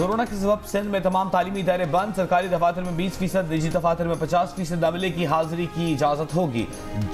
Corona के सबब सिंध में तमाम तालीमी इदारे बंद। सरकारी दफातर में 20%, निजी दफातर में 50% अमले की हाजिरी की इजाज़त होगी।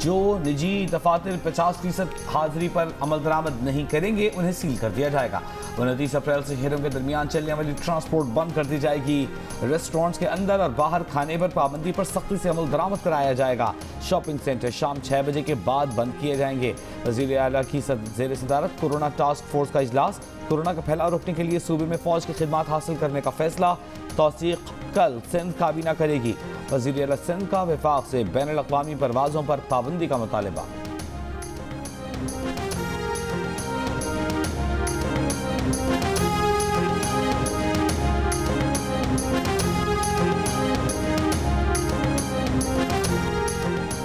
जो निजी दफातर 50% हाजिरी पर अमल दरामद नहीं करेंगे उन्हें सील कर दिया जाएगा। 29 अप्रैल से शहरों के दरमियान चलने वाली ट्रांसपोर्ट बंद कर दी जाएगी। रेस्टोरेंट्स के अंदर और बाहर खाने पर पाबंदी पर सख्ती से अमल दरामद कराया जाएगा। शॉपिंग सेंटर शाम 6 बजे के बाद बंद किए जाएंगे। वज़ीर आला की ज़ेर सदारत कोरोना टास्क फोर्स का इजलास। कोरोना का फैलाव रोकने के लिए सूबे में फौज की खिदमत हासिल करने का फैसला। तौसीक कल सिंध काबीना करेगी। वज़ीर आला सिंध का वफाक से बैनुल अक़वामी परवाज़ों पर पाबंदी का मुतालबा।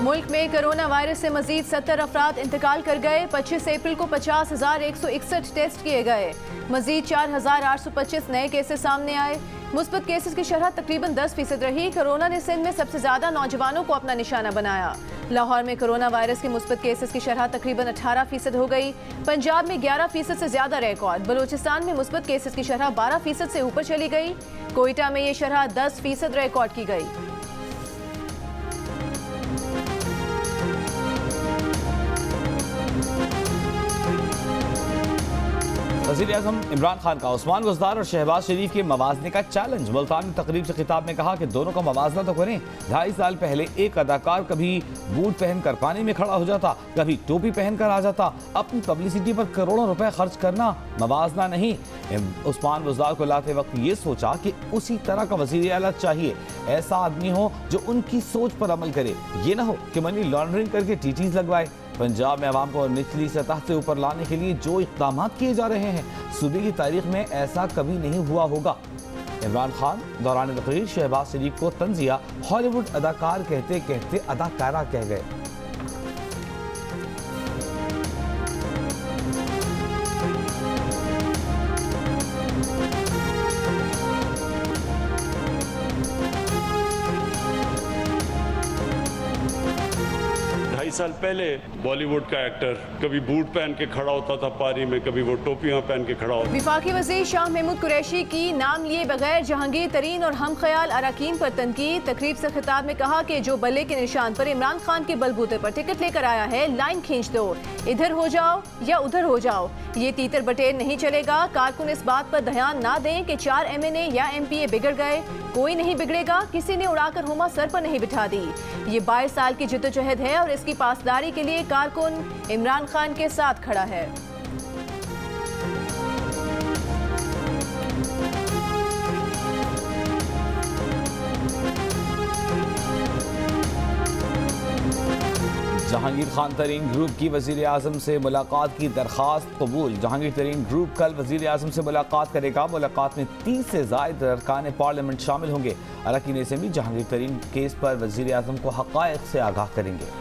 मुल्क में कोरोना वायरस से मजीद 70 अफराद इंतकाल कर गए। 25 अप्रैल को 50,161 टेस्ट किए गए। मजीद 4,825 नए केसेस सामने आए। मुस्बत केसेस की शरह तकरीबन 10% रही। कोरोना ने सिंध में सबसे ज्यादा नौजवानों को अपना निशाना बनाया। लाहौर में कोरोना वायरस के मुस्बत केसेस की शरह तकरीबन 18% हो गई। पंजाब में 11% से ज्यादा रिकॉर्ड। बलूचिस्तान में मुस्बत केसेस की शरह 12% से ऊपर चली गई। कोयटा में ये शरह 10% रिकॉर्ड की गई। वज़ीर-ए-आज़म इमरान खान का उस्मान गुज़दार और शहबाज शरीफ के मवाज़ने का चैलेंज। मुल्तान में तकरीब से खिताब में कहा कि दोनों का मवाज़ना तो करें। 2.5 साल पहले एक अदाकार कभी बूट पहनकर पानी में खड़ा हो जाता, कभी टोपी पहनकर आ जाता। अपनी पब्लिसिटी पर करोड़ों रुपए खर्च करना मवाज़ना नहीं। उस्मान गुज़दार को लाते वक्त ये सोचा कि उसी तरह का वज़ीर आला चाहिए। ऐसा आदमी हो जो उनकी सोच पर अमल करे। ये ना हो कि मनी लॉन्ड्रिंग करके टीटीज लगवाए। पंजाब में आवाम को निचली सतह से ऊपर लाने के लिए जो इक़दाम किए जा रहे हैं, सूबे की तारीख में ऐसा कभी नहीं हुआ होगा। इमरान खान दौरान तकरीर शहबाज शरीफ को तंजिया हॉलीवुड अदाकार कहते कहते अदाकारा कह गए। 2.5 साल पहले बॉलीवुड का एक्टर कभी बूट पहन के खड़ा होता था पारी में, कभी वो टोपियां पहन के खड़ा होता। वफाकी वज़ीर शाह महमूद कुरैशी की नाम लिए बगैर जहांगीर तरीन और हम ख्याल अरकान पर तनकीद। तकरीब से खिताब में कहा कि जो बल्ले के निशान पर इमरान खान के बलबूते पर टिकट लेकर आया है, लाइन खींच दो, इधर हो जाओ या उधर हो जाओ। ये तीतर बटेर नहीं चलेगा। कारकुन इस बात पर ध्यान ना दें कि 4 MNA या MPA बिगड़ गए। कोई नहीं बिगड़ेगा, किसी ने उड़ाकर हुमा सर पर नहीं बिठा दी। ये 22 साल की जिद्दोजहद है और इसकी पासदारी के लिए कारकुन इमरान खान के साथ खड़ा है। जहांगीर खान तरीन ग्रुप की वज़ीर आज़म से मुलाकात की दरख्वास्त कबूल। जहांगीर तरीन ग्रुप कल वज़ीर आज़म से मुलाकात करेगा। मुलाकात में 30 से ज़ायद अरकान पार्लियामेंट शामिल होंगे। अरकान असेंबली जहांगीर तरीन केस पर वज़ीर आज़म को हक़ाइक़ से आगाह करेंगे।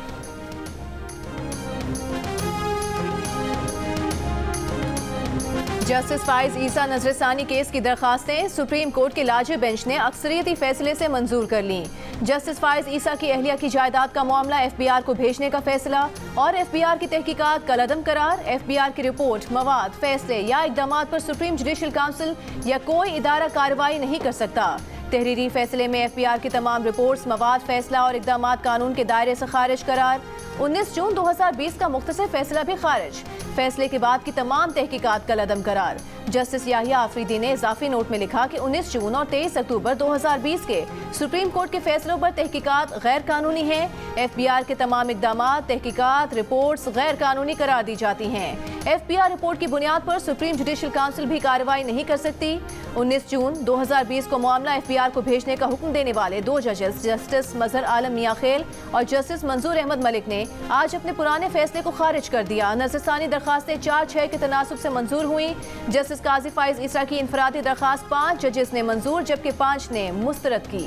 जस्टिस फाइज ईसा नजरसानी केस की दरखास्तें सुप्रीम कोर्ट के लाजिब बेंच ने अक्सरियती फैसले से मंजूर कर लीं। जस्टिस फाइज ईसा की अहलिया की जायदाद का मामला FBI को भेजने का फैसला और FBI की तहकीकात कलअदम करार। FBI की रिपोर्ट, मवाद, फैसले या इकदामात पर सुप्रीम जुडिशल काउंसिल या कोई इदारा कार्रवाई नहीं कर सकता। तहरीरी फैसले में FBI की तमाम रिपोर्ट्स, मवाद, फैसला और इकदामात कानून के दायरे से खारिज करार। 19 जून 2020 का मुख्तसर फैसला भी खारिज। फैसले के बाद की तमाम तहकीकात कलअदम करार। जस्टिस याहिया आफरीदी ने इजाफी नोट में लिखा कि 19 जून और 23 अक्टूबर 2020 के सुप्रीम कोर्ट के फैसलों पर तहकीकात गैर कानूनी हैं। FBI के तमाम इकदामात, तहकीकात, रिपोर्ट्स गैर कानूनी करार दी जाती हैं। FBI रिपोर्ट की बुनियाद पर सुप्रीम जुडिशल काउंसिल भी कार्रवाई नहीं कर सकती। 19 जून 2020 को मामला FBI को भेजने का हुक्म देने वाले 2 जजेस जस्टिस मजहर आलम मियां खेल और जस्टिस मंजूर अहमद मलिक ने आज अपने पुराने फैसले को खारिज कर दिया। नजरसानी दरखास्तें 4-6 के तनासुब से मंजूर हुई। जस्टिस काजी फाइज ईसा की इनफरादी दरखास्त 5 जजेस ने मंजूर, जबकि 5 ने मुस्तरद की।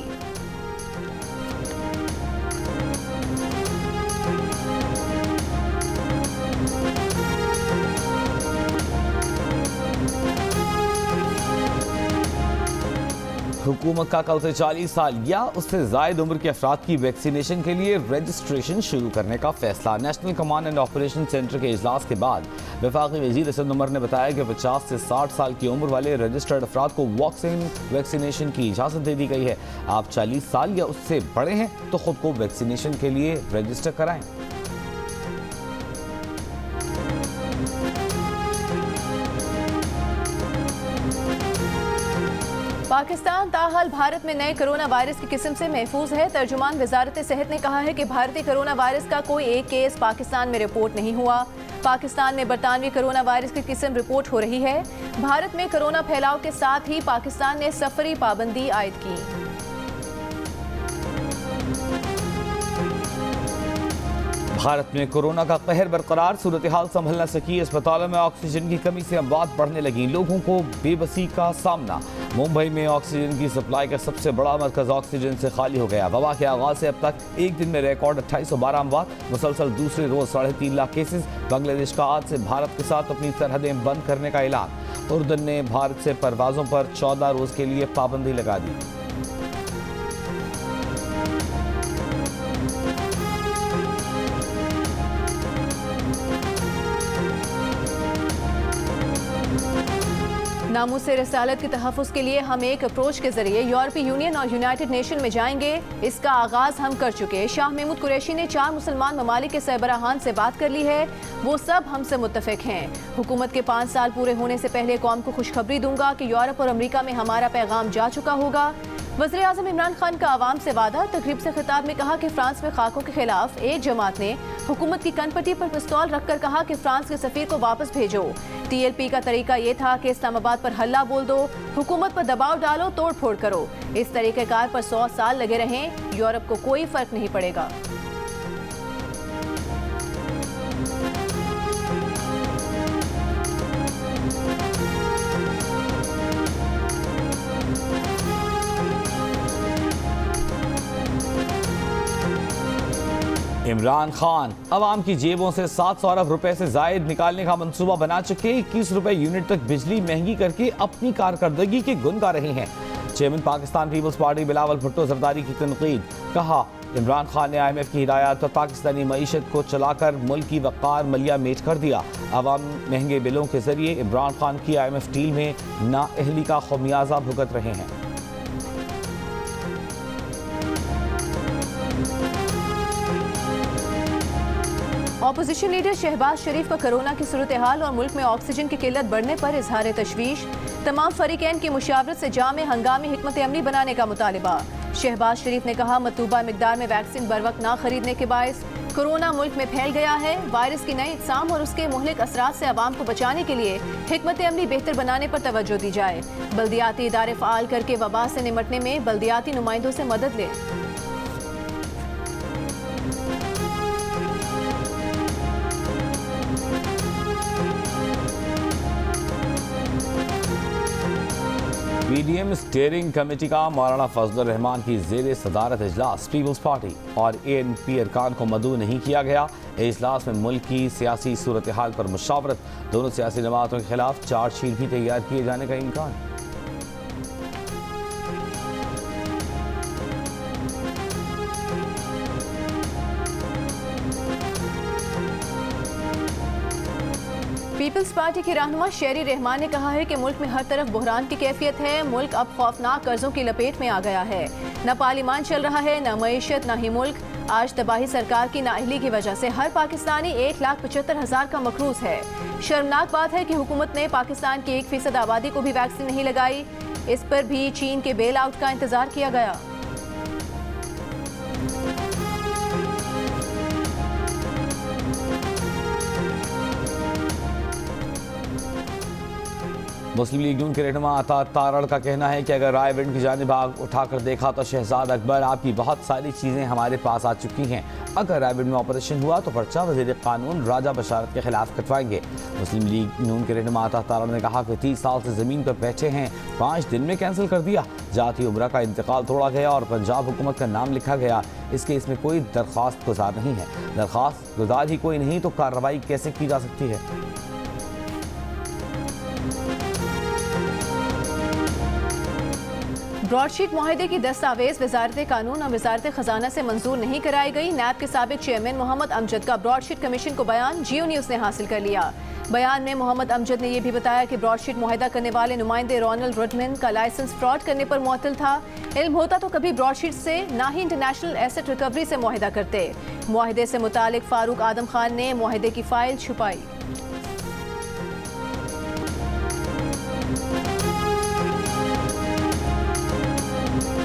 हुकूमत का कल से 40 साल या उससे ज़ायद उम्र के अफराद की वैक्सीनेशन के लिए रजिस्ट्रेशन शुरू करने का फैसला। National command and operation centre के इजलास के बाद वफाकी वज़ीर असद उमर ने बताया कि 50 से 60 साल की उम्र वाले रजिस्टर्ड अफराद को वैक्सीनेशन की इजाज़त दे दी गई है। आप 40 साल या उससे बड़े हैं तो खुद को वैक्सीनेशन के लिए रजिस्टर कराएं। पाकिस्तान ताहाल भारत में नए कोरोना वायरस की किस्म से महफूज है। तर्जुमान वजारत सेहत ने कहा है कि भारतीय कोरोना वायरस का कोई एक केस पाकिस्तान में रिपोर्ट नहीं हुआ। पाकिस्तान में बरतानवी कोरोना वायरस की किस्म रिपोर्ट हो रही है। भारत में कोरोना फैलाव के साथ ही पाकिस्तान ने सफरी पाबंदी आयद की। भारत में कोरोना का कहर बरकरार, सूरत हाल संभल न सकी। अस्पतालों में ऑक्सीजन की कमी से अमवात बढ़ने लगी, लोगों को बेबसी का सामना। मुंबई में ऑक्सीजन की सप्लाई का सबसे बड़ा मरकज ऑक्सीजन से खाली हो गया। वबा के आगाज से अब तक एक दिन में रिकॉर्ड 2812 अमवात, मुसलसल दूसरे रोज 3.5 लाख केसेस। बांग्लादेश का आज से भारत के साथ अपनी सरहदें बंद करने का ऐलान। उर्दन ने भारत से परवाजों पर 14 रोज के लिए पाबंदी लगा दी। नामूसे रसालत के तहफ़्फ़ुज़ के लिए हम एक अप्रोच के जरिए यूरोपीय यूनियन और यूनाइटेड नेशन में जाएंगे। इसका आगाज हम कर चुके। शाह महमूद कुरैशी ने 4 मुसलमान ममालिक के सरबराहान से बात कर ली है। वो सब हमसे मुत्तफिक हैं। हुकूमत के 5 साल पूरे होने से पहले कौम को खुशखबरी दूंगा कि यूरोप और अमरीका में हमारा पैगाम जा चुका होगा। वज़ीर आज़म इमरान खान का आवाम से वादा। तकरीब से खिताब में कहा कि फ्रांस में खाकों के खिलाफ एक जमात ने हुकूमत की कनपट्टी पर पिस्तौल रखकर कहा कि फ्रांस के सफीर को वापस भेजो। TLP का तरीका ये था कि इस्लामाबाद पर हल्ला बोल दो, हुकूमत पर दबाव डालो, तोड़ फोड़ करो। इस तरीक़ेकार पर 100 साल लगे रहें, यूरोप को कोई फर्क नहीं पड़ेगा। इमरान खान अवाम की जेबों से 700 अरब रुपए से जायद निकालने का मंसूबा बना चुके। 21 रुपए यूनिट तक बिजली महंगी करके अपनी कारकर्दगी के गुन गा रहे हैं। चेयरमैन पाकिस्तान पीपल्स पार्टी बिलावल भुट्टो जरदारी की तनकीद। कहा, इमरान खान ने IMF की हिदायत पर पाकिस्तानी मईशत को चलाकर मुल्क की वक़ार मलिया मेट कर दिया। अवाम महंगे बिलों के जरिए इमरान खान की IMF डील में नाअहली का खमियाजा भुगत रहे हैं। ऑपोजिशन लीडर शहबाज शरीफ का कोरोना की सूरत हाल और मुल्क में ऑक्सीजन की किल्लत बढ़ने पर इजहार तशवीश। तमाम फरीकैन की मुशावरत से जामे हंगामी हिकमत अमली बनाने का मुतालिबा। शहबाज शरीफ ने कहा, मतलूबा मिकदार में वैक्सीन बर वक्त ना खरीदने के बायस कोरोना मुल्क में फैल गया है। वायरस की नई इकसाम और उसके मुहलिक असरात से आवाम को बचाने के लिए हिकमत अमली बेहतर बनाने पर तवज्जो दी जाए। बल्दियाती इदारे फ़ाल करके वबा से निमटने में बल्दियाती नुमाइंदों से मदद लें। PDM स्टीयरिंग कमेटी का मौलाना फजलुर रहमान की ज़ेर सदारत इजलास। पीपल्स पार्टी और ANP अरकान को मदऊ नहीं किया गया। इजलास में मुल्क की सियासी सूरत हाल पर मुशावरत। दोनों सियासी जमातों के खिलाफ चार्जशीट भी तैयार किए जाने का इम्कान। पीपल्स पार्टी के रहनुमा शेरी रहमान ने कहा है कि मुल्क में हर तरफ बहरान की कैफियत है। मुल्क अब खौफनाक कर्जों की लपेट में आ गया है। न पार्लियामान चल रहा है, न मईशत, न ही मुल्क। आज तबाही सरकार की नाअहली की वजह से हर पाकिस्तानी 1,75,000 का मकरूज है। शर्मनाक बात है कि हुकूमत ने पाकिस्तान की 1% आबादी को भी वैक्सीन नहीं लगाई। इस पर भी चीन के बेल आउट का इंतजार किया गया। मुस्लिम लीग नून के रहनुमा अता तारड़ का कहना है कि अगर रायविंड की जानिब आग उठाकर देखा तो शहजाद अकबर आपकी बहुत सारी चीज़ें हमारे पास आ चुकी हैं। अगर रायविंड में ऑपरेशन हुआ तो पर्चा वज़ीर कानून राजा बशारत के खिलाफ कटवाएंगे। मुस्लिम लीग नून के रहनुमा अता तारड़ ने कहा कि 30 साल से ज़मीन पर बैठे हैं, 5 दिन में कैंसिल कर दिया। जाती उम्रा का इंतकाल तोड़ा गया और पंजाब हुकूमत का नाम लिखा गया। इसके इसमें कोई दरख्वास्त गुजार नहीं है। दरख्वास्त गुजार ही कोई नहीं तो कार्रवाई कैसे की जा सकती है। ब्रॉडशीट मुआहदे की दस्तावेज वजारत कानून और वजारत खजाना से मंजूर नहीं कराई गई। नैब के साबिक चेयरमैन मोहम्मद अमजद का ब्रॉडशीट कमीशन को बयान जियो न्यूज़ ने हासिल कर लिया। बयान में मोहम्मद अमजद ने यह भी बताया कि ब्रॉडशीट मुआहदा करने वाले नुमाइंदे रोनाल्ड रुडमैन का लाइसेंस फ्रॉड करने पर मुअत्तल था। इल्म होता तो कभी ब्रॉडशीट से ना ही इंटरनेशनल एसेट रिकवरी से मुआहदा करते। मुआहदे से मुतालिक फारूक आदम खान ने मुआहदे की फाइल छुपाई।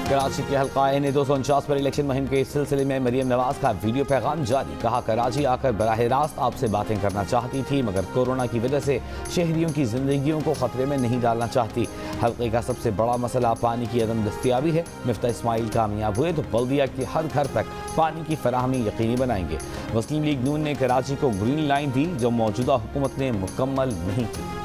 कराची के हल्का एन 249 पर इलेक्शन मुहिम के सिलसिले में मरियम नवाज का वीडियो पैगाम जारी। कहा, कराची आकर बराह रास्त आपसे बातें करना चाहती थी, मगर कोरोना की वजह से शहरियों की जिंदगियों को खतरे में नहीं डालना चाहती। हल्के का सबसे बड़ा मसला पानी की अदम दस्तियाबी है। मिफ्ता इस्माइल कामयाब हुए तो बल्दिया के हर घर तक पानी की फराहमी यकीनी बनाएंगे। मुस्लिम लीग नून ने कराची को ग्रीन लाइन दी, जो मौजूदा हुकूमत ने मुकम्मल नहीं की।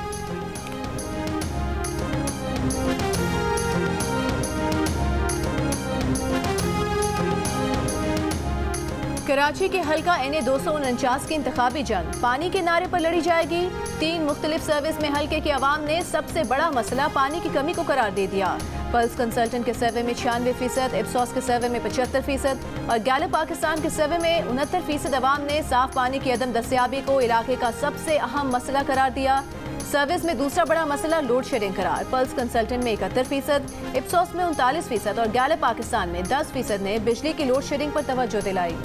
कराची के हल्का एन 249 की इंतखाबी जंग पानी के नारे पर लड़ी जाएगी। 3 मुख्तलिफ सर्विस में हल्के के अवाम ने सबसे बड़ा मसला पानी की कमी को करार दे दिया। पल्स कंसल्टेंट के सर्वे में 96%, इप्सॉस के सर्वे में 75% और गैलप पाकिस्तान के सर्वे में 69% अवाम ने साफ पानी की अदम दस्तियाबी को इलाके का सबसे अहम मसला करार दिया। सर्विस में दूसरा बड़ा मसला लोड शेडिंग करार। पल्स कंसल्टेंट में 71%, इप्सॉस में 39% और गैलप पाकिस्तान में 10% ने बिजली की लोड शेडिंग पर तवज्जो दिलाई।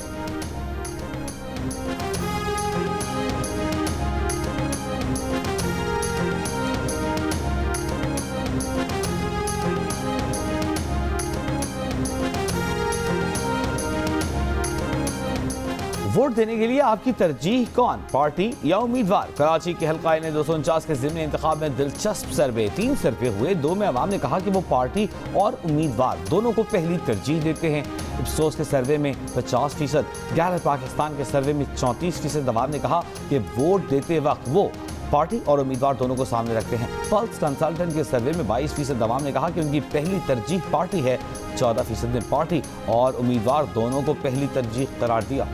वोट देने के लिए आपकी तरजीह कौन, पार्टी या उम्मीदवार? कराची के हल्का एन 249 के ज़िमनी इंतखाब में दिलचस्प सर्वे 3 सर्वे हुए। 2 में अवाम ने कहा कि वो पार्टी और उम्मीदवार दोनों को पहली तरजीह देते हैं। इप्सोस के सर्वे में 50%, गैलप पाकिस्तान के सर्वे में 34% अवाम ने कहा कि वोट देते वक्त वो पार्टी और उम्मीदवार दोनों को सामने रखते हैं। पल्स कंसल्टेंट के सर्वे में 22% अवाम ने कहा कि उनकी पहली तरजीह पार्टी है। 14% ने पार्टी और उम्मीदवार दोनों को पहली तरजीह करार दिया।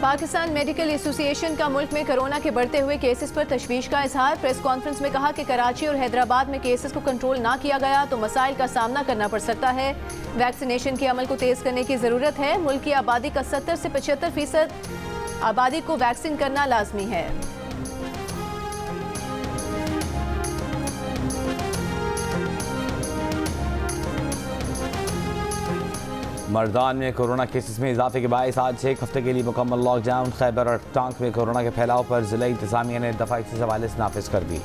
पाकिस्तान मेडिकल एसोसिएशन का मुल्क में कोरोना के बढ़ते हुए केसेस पर तशवीश का इजहार। प्रेस कॉन्फ्रेंस में कहा कि कराची और हैदराबाद में केसेस को कंट्रोल ना किया गया तो मसाइल का सामना करना पड़ सकता है। वैक्सीनेशन के अमल को तेज करने की जरूरत है। मुल्क की आबादी का 70 से 75% आबादी को वैक्सीन करना लाजमी है। मर्दान में कोरोना केसेस में इजाफे के बायस आज 1 हफ्ते के लिए मुकम्मल लॉकडाउन। खैबर और टांक में कोरोना के फैलाव पर जिला इंतजामिया ने दफा 144 नाफिज कर दी।